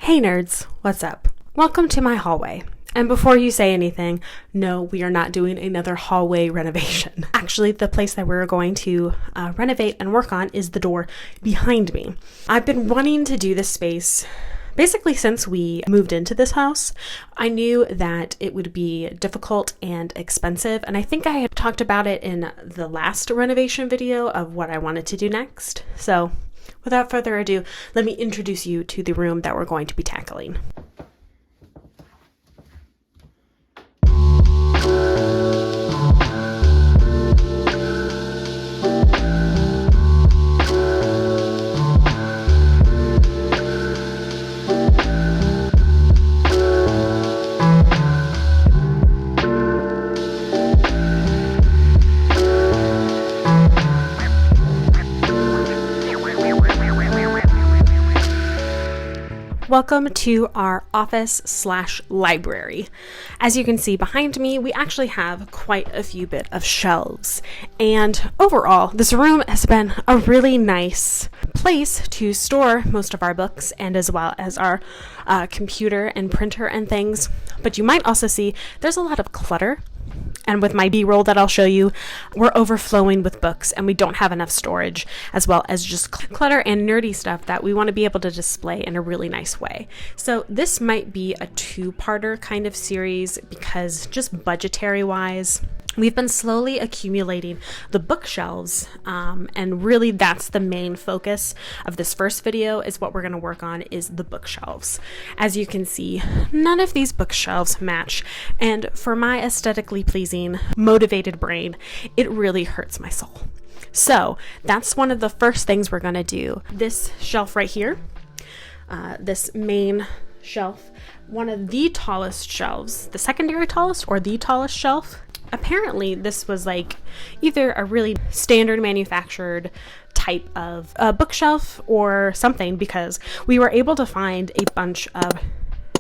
Hey nerds, what's up? Welcome to my hallway. And before you say anything, no, we are not doing another hallway renovation. Actually, the place that we're going to renovate and work on is the door behind me. I've been wanting to do this space basically since we moved into this house. I knew that it would be difficult and expensive, and I think I had talked about it in the last renovation video of what I wanted to do next. So without further ado, let me introduce you to the room that we're going to be tackling. Welcome to our office/library. As you can see behind me, we actually have quite a few bit of shelves. And overall, this room has been a really nice place to store most of our books and as well as our computer and printer and things. But you might also see there's a lot of clutter. And with my B-roll that I'll show you, we're overflowing with books and we don't have enough storage, as well as just clutter and nerdy stuff that we want to be able to display in a really nice way. So this might be a two-parter kind of series because just budgetary-wise, we've been slowly accumulating the bookshelves, and really that's the main focus of this first video. Is what we're going to work on is the bookshelves. As you can see, none of these bookshelves match, and for my aesthetically pleasing, motivated brain, it really hurts my soul. So that's one of the first things we're going to do. This shelf right here, this main shelf, one of the tallest shelves, the secondary tallest or the tallest shelf. Apparently this was like either a really standard manufactured type of bookshelf or something, because we were able to find a bunch of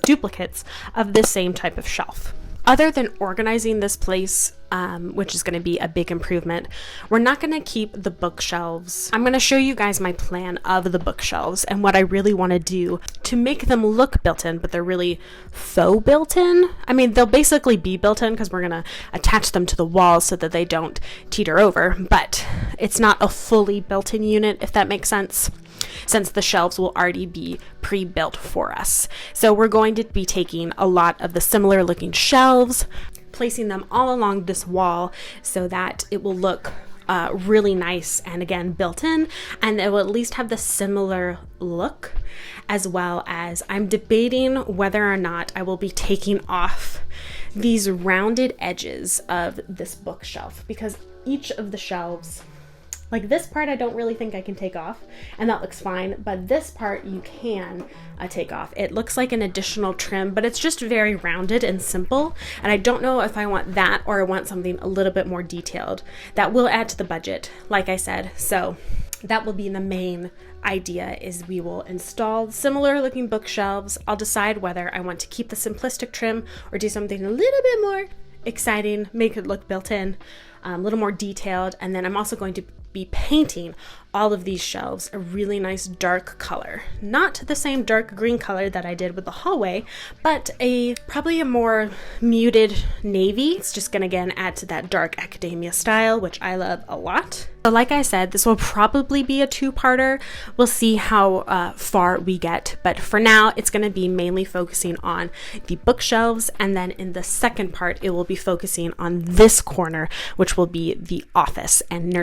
duplicates of this same type of shelf. Other than organizing this place, which is going to be a big improvement, we're not going to keep the bookshelves. I'm going to show you guys my plan of the bookshelves and what I really want to do to make them look built-in, but they're really faux built-in. I mean, they'll basically be built-in because we're going to attach them to the walls so that they don't teeter over, but it's not a fully built-in unit, if that makes sense, since the shelves will already be pre-built for us. So we're going to be taking a lot of the similar looking shelves, placing them all along this wall so that it will look really nice and again built in, and it will at least have the similar look, as well as I'm debating whether or not I will be taking off these rounded edges of this bookshelf, because each of the shelves, like this part I don't really think I can take off, and that looks fine, but this part you can take off. It looks like an additional trim, but it's just very rounded and simple, and I don't know if I want that or I want something a little bit more detailed. That will add to the budget, like I said, so that will be the main idea. Is we will install similar looking bookshelves. I'll decide whether I want to keep the simplistic trim or do something a little bit more exciting, make it look built in, a little more detailed, and then I'm also going to be painting all of these shelves a really nice dark color. Not the same dark green color that I did with the hallway, but probably a more muted navy. It's just gonna again add to that dark academia style, which I love a lot. So like I said, this will probably be a two-parter. We'll see how far we get, but for now it's going to be mainly focusing on the bookshelves, and then in the second part it will be focusing on this corner, which will be the office and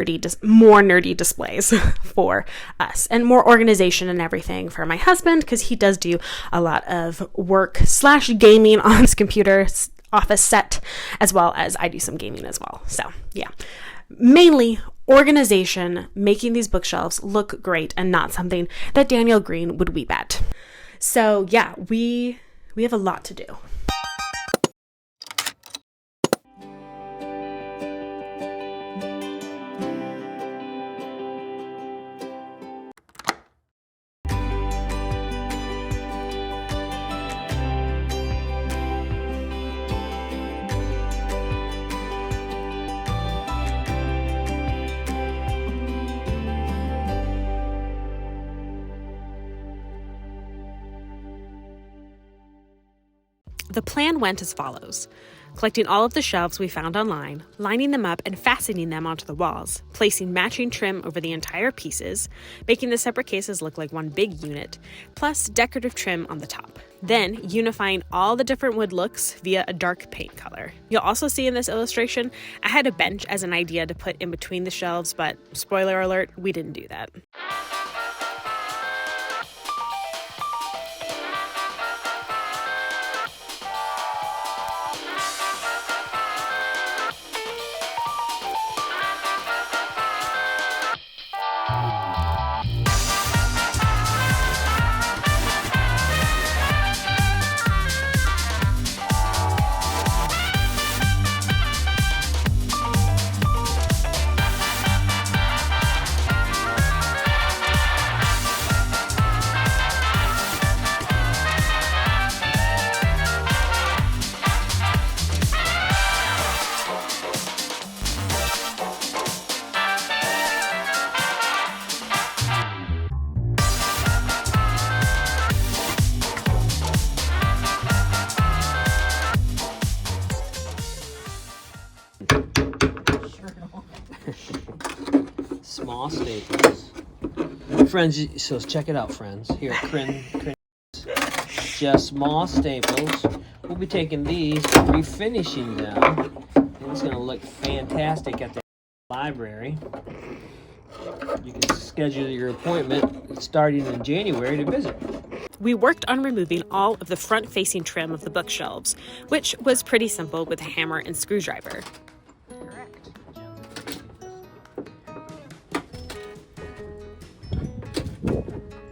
more nerdy displays for us, and more organization and everything for my husband, because he does do a lot of work/gaming on his computer office set, as well as I do some gaming as well. So yeah, mainly organization, making these bookshelves look great and not something that Daniel Green would weep at. So yeah, we have a lot to do. The plan went as follows: collecting all of the shelves we found online, lining them up and fastening them onto the walls, placing matching trim over the entire pieces, making the separate cases look like one big unit, plus decorative trim on the top. Then unifying all the different wood looks via a dark paint color. You'll also see in this illustration, I had a bench as an idea to put in between the shelves, but spoiler alert, we didn't do that. Small staples. Friends, so check it out, friends. Here at Crin, just small staples. We'll be taking these, refinishing them, and it's going to look fantastic at the library. You can schedule your appointment starting in January to visit. We worked on removing all of the front-facing trim of the bookshelves, which was pretty simple with a hammer and screwdriver.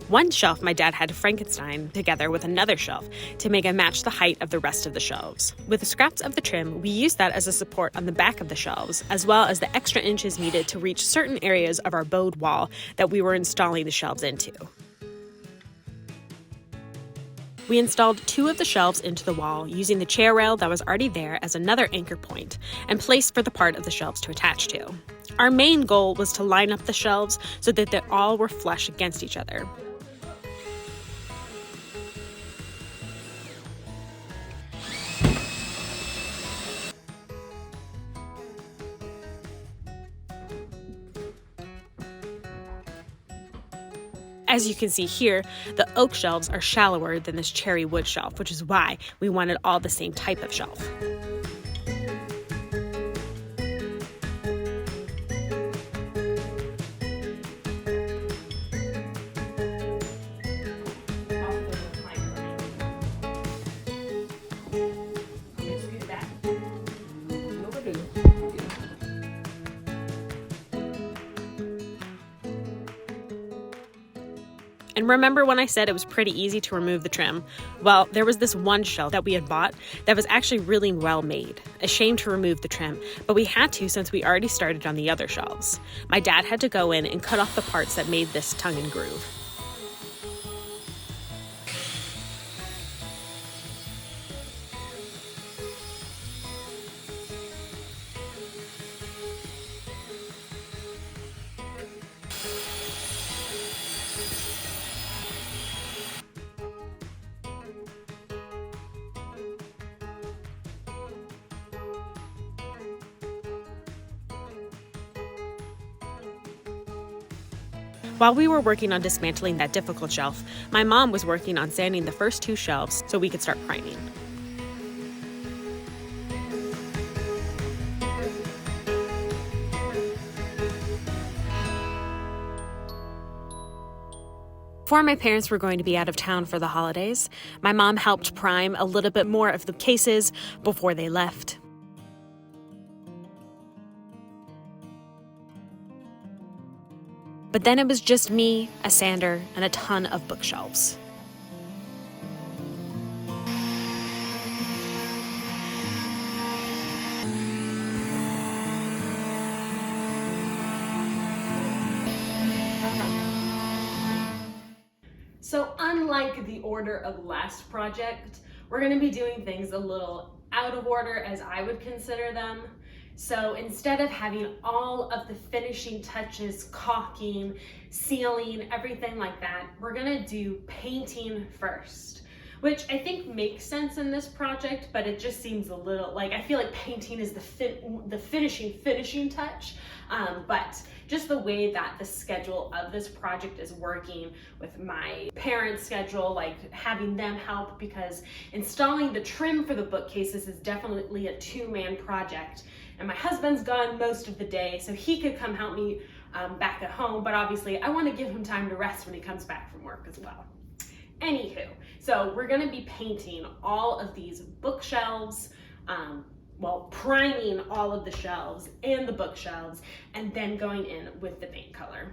One shelf my dad had to Frankenstein together with another shelf to make it match the height of the rest of the shelves. With the scraps of the trim, we used that as a support on the back of the shelves, as well as the extra inches needed to reach certain areas of our bowed wall that we were installing the shelves into. We installed 2 of the shelves into the wall using the chair rail that was already there as another anchor point and place for the part of the shelves to attach to. Our main goal was to line up the shelves so that they all were flush against each other. As you can see here, the oak shelves are shallower than this cherry wood shelf, which is why we wanted all the same type of shelf. And remember when I said it was pretty easy to remove the trim? Well, there was this one shelf that we had bought that was actually really well made. A shame to remove the trim, but we had to since we already started on the other shelves. My dad had to go in and cut off the parts that made this tongue and groove. While we were working on dismantling that difficult shelf, my mom was working on sanding the first 2 shelves so we could start priming. Before my parents were going to be out of town for the holidays, my mom helped prime a little bit more of the cases before they left. But then it was just me, a sander, and a ton of bookshelves. So unlike the order of last project, we're going to be doing things a little out of order as I would consider them. So instead of having all of the finishing touches, caulking, sealing, everything like that, we're gonna do painting first. which I think makes sense in this project, but it just seems a little like, I feel like painting is the finishing touch. But just the way that the schedule of this project is working with my parents' schedule, like having them help, because installing the trim for the bookcases is definitely a two-man project. And my husband's gone most of the day, so he could come help me back at home, but obviously I want to give him time to rest when he comes back from work as well. Anywho, so we're going to be painting all of these bookshelves, priming all of the shelves and the bookshelves, and then going in with the paint color.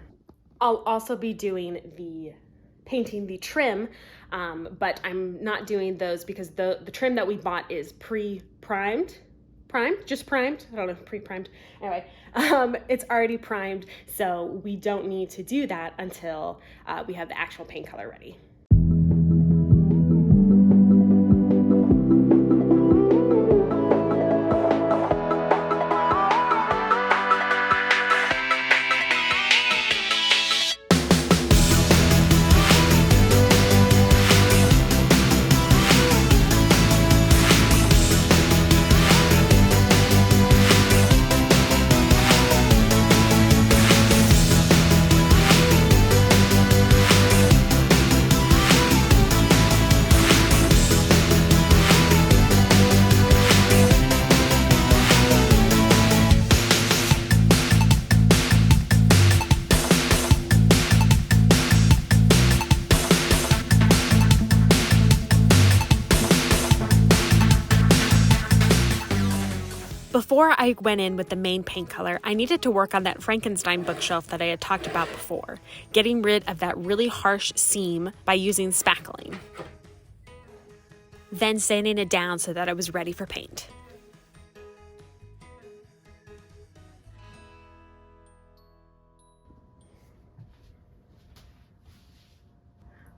I'll also be doing painting the trim, but I'm not doing those because the trim that we bought is pre-primed. Just primed. I don't know, pre-primed. Anyway, it's already primed, so we don't need to do that until we have the actual paint color ready. Before I went in with the main paint color, I needed to work on that Frankenstein bookshelf that I had talked about before, getting rid of that really harsh seam by using spackling. Then sanding it down so that I was ready for paint.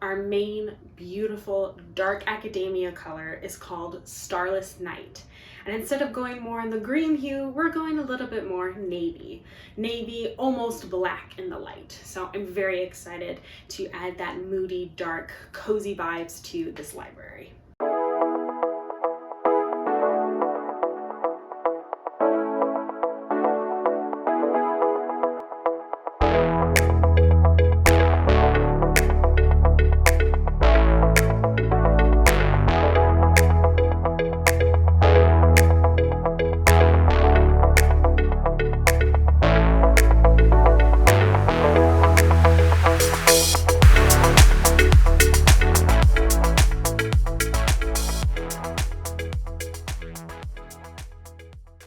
Our main beautiful dark academia color is called Starless Night. And instead of going more in the green hue, we're going a little bit more navy. Navy, almost black in the light. So I'm very excited to add that moody, dark, cozy vibes to this library.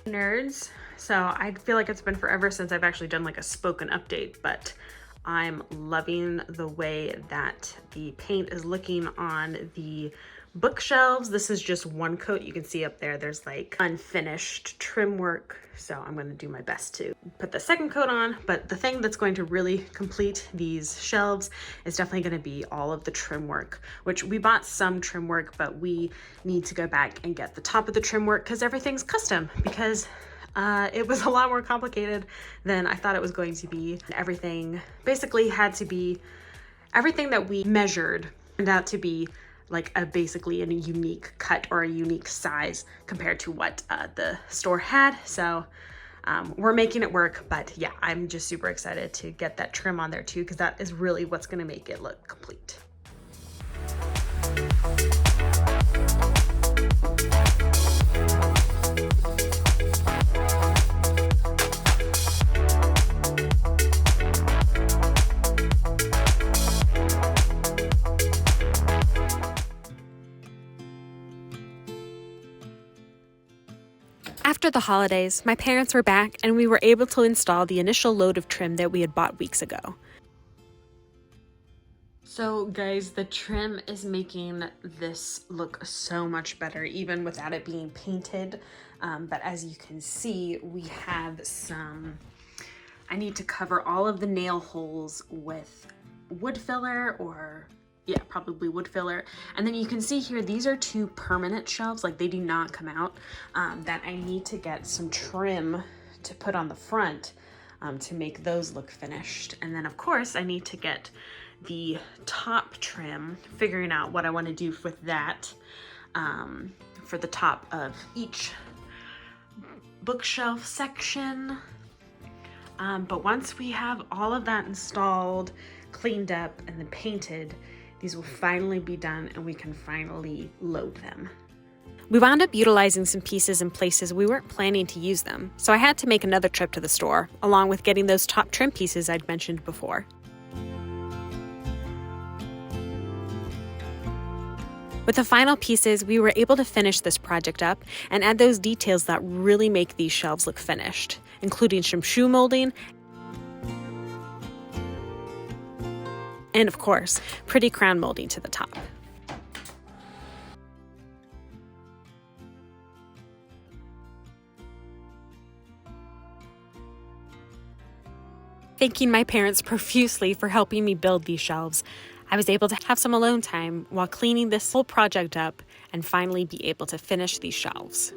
Nerds, so I feel like it's been forever since I've actually done like a spoken update, but I'm loving the way that the paint is looking on the bookshelves. This is just one coat. You can see up there there's like unfinished trim work, so I'm going to do my best to put the second coat on. But the thing that's going to really complete these shelves is definitely going to be all of the trim work, which we bought some trim work, but we need to go back and get the top of the trim work because everything's custom, because it was a lot more complicated than I thought it was going to be. Everything basically had to be, everything that we measured turned out to be like basically a unique cut or a unique size compared to what the store had. So we're making it work, but yeah, I'm just super excited to get that trim on there too, because that is really what's going to make it look complete. After the holidays, my parents were back and we were able to install the initial load of trim that we had bought weeks ago. So guys, the trim is making this look so much better, even without it being painted. But as you can see, we have I need to cover all of the nail holes with wood filler, or yeah, probably wood filler. And then you can see here, these are two permanent shelves, like they do not come out, that I need to get some trim to put on the front to make those look finished. And then of course I need to get the top trim, figuring out what I want to do with that for the top of each bookshelf section. But once we have all of that installed, cleaned up, and then painted, these will finally be done and we can finally load them. We wound up utilizing some pieces in places we weren't planning to use them, so I had to make another trip to the store, along with getting those top trim pieces I'd mentioned before. With the final pieces, we were able to finish this project up and add those details that really make these shelves look finished, including some shoe molding and, of course, pretty crown molding to the top. Thanking my parents profusely for helping me build these shelves, I was able to have some alone time while cleaning this whole project up and finally be able to finish these shelves.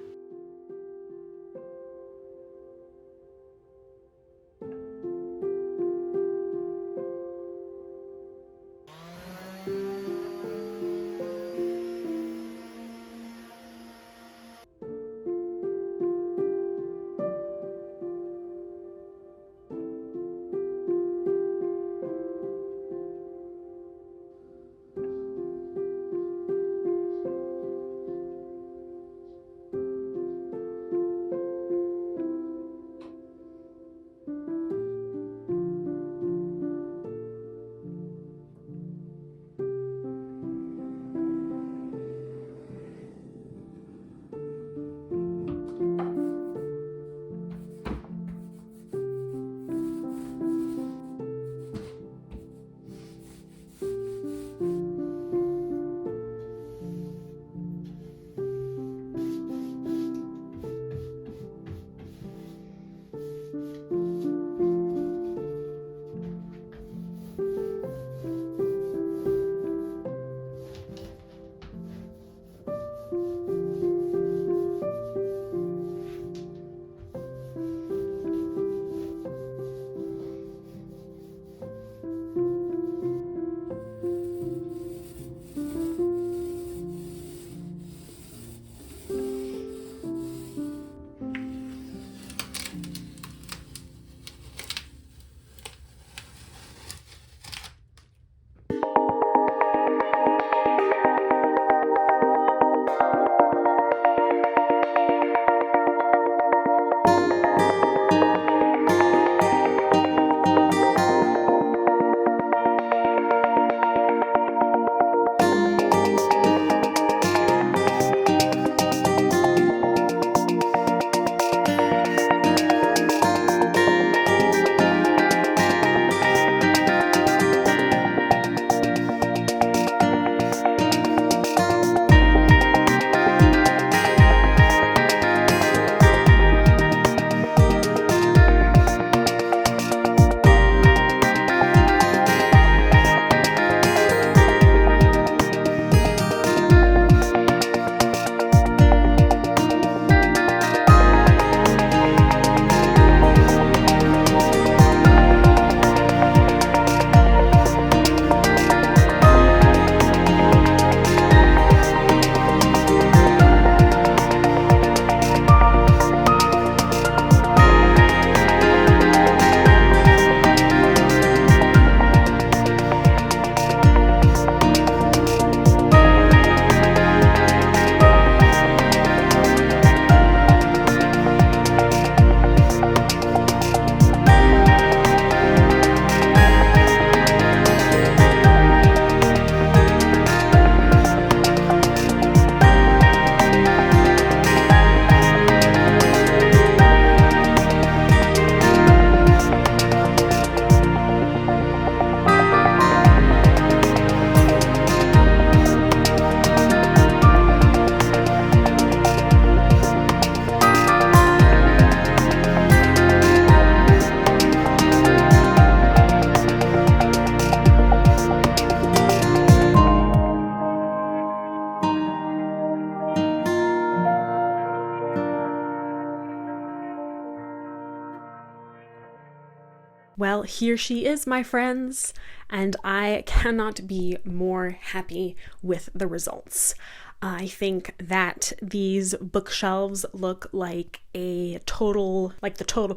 Well, here she is, my friends, and I cannot be more happy with the results. I think that these bookshelves look like the total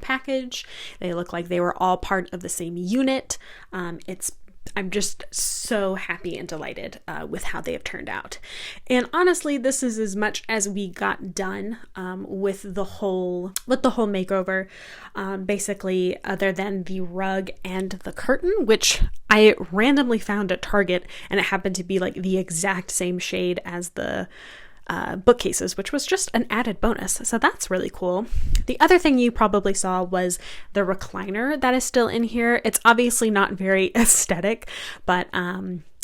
package. They look like they were all part of the same unit. I'm just so happy and delighted with how they have turned out. And honestly, this is as much as we got done with the whole makeover. Basically, other than the rug and the curtain, which I randomly found at Target, and it happened to be like the exact same shade as the bookcases, which was just an added bonus. So that's really cool. The other thing you probably saw was the recliner that is still in here. It's obviously not very aesthetic, but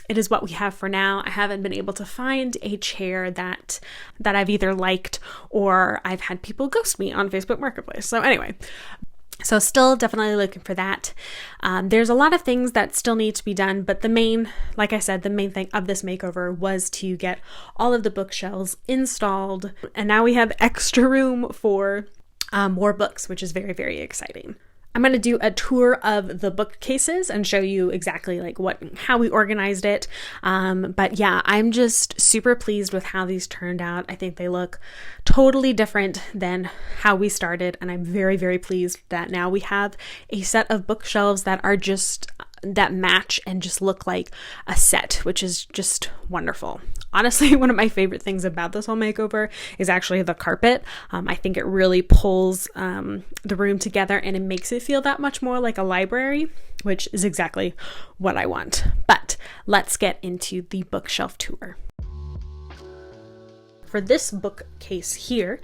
it is what we have for now. I haven't been able to find a chair that I've either liked or I've had people ghost me on Facebook Marketplace. So anyway, so still definitely looking for that. There's a lot of things that still need to be done, but the main thing of this makeover was to get all of the bookshelves installed. And now we have extra room for more books, which is very, very exciting. I'm going to do a tour of the bookcases and show you exactly how we organized it. But yeah, I'm just super pleased with how these turned out. I think they look totally different than how we started. And I'm very, very pleased that now we have a set of bookshelves that match and just look like a set, which is just wonderful. Honestly, one of my favorite things about this whole makeover is actually the carpet. I think it really pulls the room together and it makes it feel that much more like a library, which is exactly what I want. But let's get into the bookshelf tour. For this bookcase here,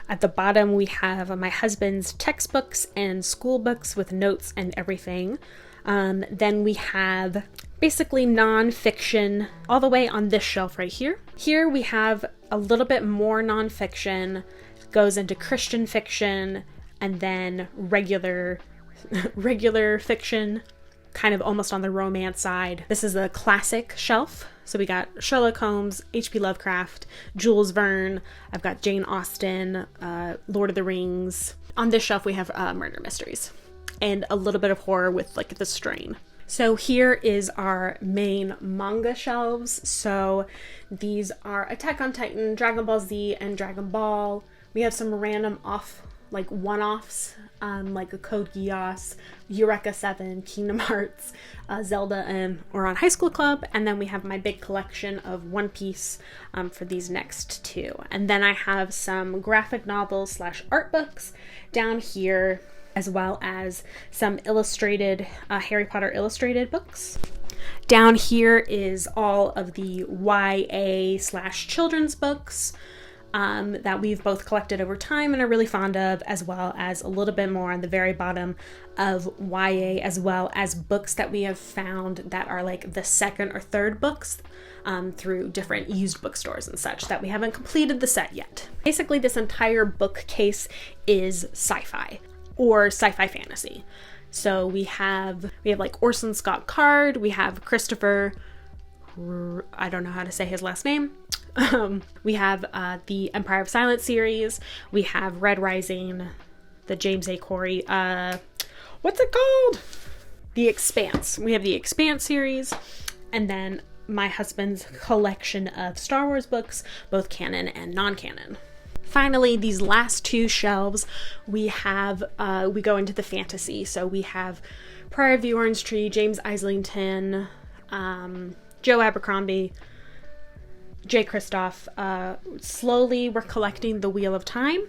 at the bottom we have my husband's textbooks and school books with notes and everything. Then we have basically nonfiction all the way on this shelf right here. Here we have a little bit more nonfiction, goes into Christian fiction, and then regular fiction, kind of almost on the romance side. This is a classic shelf. So we got Sherlock Holmes, H.P. Lovecraft, Jules Verne. I've got Jane Austen, Lord of the Rings. On this shelf we have murder mysteries and a little bit of horror with The Strain. So here is our main manga shelves. So these are Attack on Titan, Dragon Ball Z, and Dragon Ball. We have some random one-offs, like a Code Geass, Eureka 7, Kingdom Hearts, Zelda, and Ouran High School Club. And then we have my big collection of One Piece for these next two. And then I have some graphic novels / art books down here, as well as some illustrated, Harry Potter illustrated books. Down here is all of the YA / children's books that we've both collected over time and are really fond of, as well as a little bit more on the very bottom of YA, as well as books that we have found that are the second or third books through different used bookstores and such that we haven't completed the set yet. Basically, this entire bookcase is sci-fi or sci-fi fantasy. So we have Orson Scott Card, we have Christopher, I don't know how to say his last name. We have the Empire of Silence series. We have Red Rising, the James A. Corey, what's it called? The Expanse. We have the Expanse series, and then my husband's collection of Star Wars books, both canon and non-canon. Finally, these last two shelves, we go into the fantasy. So we have Priory of the Orange Tree, James Islington, Joe Abercrombie, J. Kristoff. Slowly, we're collecting The Wheel of Time.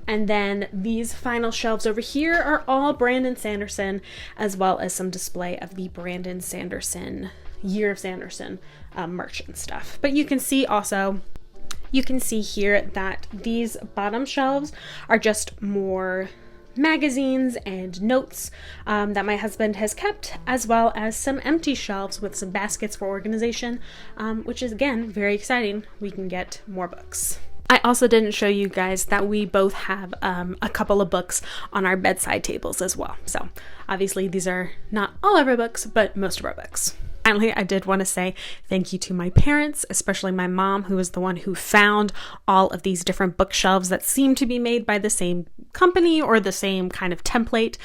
And then these final shelves over here are all Brandon Sanderson, as well as some display of the Brandon Sanderson, Year of Sanderson merch and stuff. But you can see here that these bottom shelves are just more magazines and notes that my husband has kept, as well as some empty shelves with some baskets for organization, which is, again, very exciting. We can get more books. I also didn't show you guys that we both have a couple of books on our bedside tables as well. So obviously these are not all of our books, but most of our books. Finally, I did want to say thank you to my parents, especially my mom, who was the one who found all of these different bookshelves that seem to be made by the same company or the same kind of template.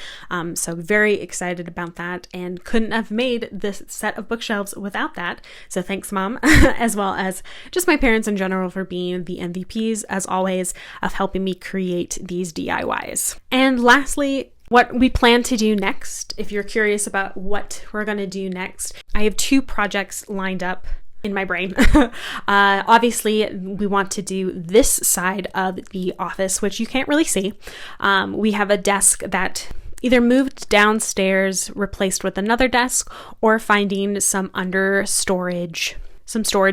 So very excited about that, and couldn't have made this set of bookshelves without that. So thanks, Mom, as well as just my parents in general for being the MVPs, as always, of helping me create these DIYs. And lastly, what we plan to do next. If you're curious about what we're going to do next, I have 2 projects lined up in my brain. Obviously, we want to do this side of the office, which you can't really see. We have a desk that either moved downstairs, replaced with another desk, or finding some storage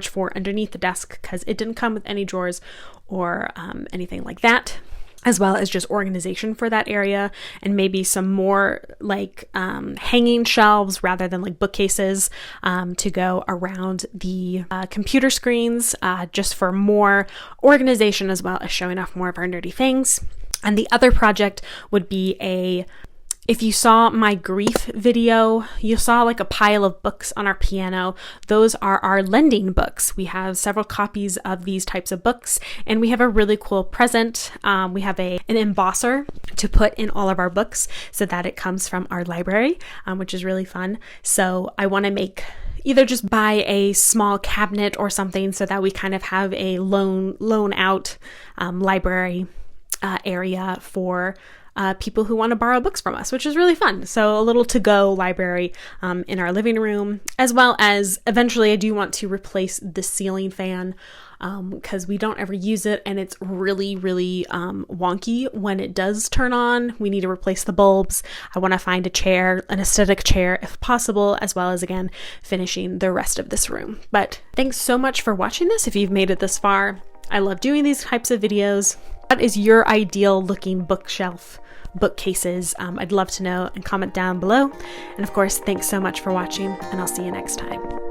for underneath the desk, because it didn't come with any drawers or anything like that, as well as just organization for that area, and maybe some more like hanging shelves rather than like bookcases to go around the computer screens, just for more organization, as well as showing off more of our nerdy things. And the other project would be if you saw my grief video, you saw like a pile of books on our piano. Those are our lending books. We have several copies of these types of books, and we have a really cool present. We have an embosser to put in all of our books so that it comes from our library, which is really fun. So I want to either just buy a small cabinet or something so that we kind of have a loan out library area for people who want to borrow books from us, which is really fun. So a little to-go library in our living room, as well as eventually I do want to replace the ceiling fan because we don't ever use it, and it's really, really wonky when it does turn on. We need to replace the bulbs. I want to find an aesthetic chair if possible, as well as, again, finishing the rest of this room. But thanks so much for watching this if you've made it this far. I love doing these types of videos. What is your ideal looking bookcases? I'd love to know, and comment down below. And of course, thanks so much for watching, and I'll see you next time.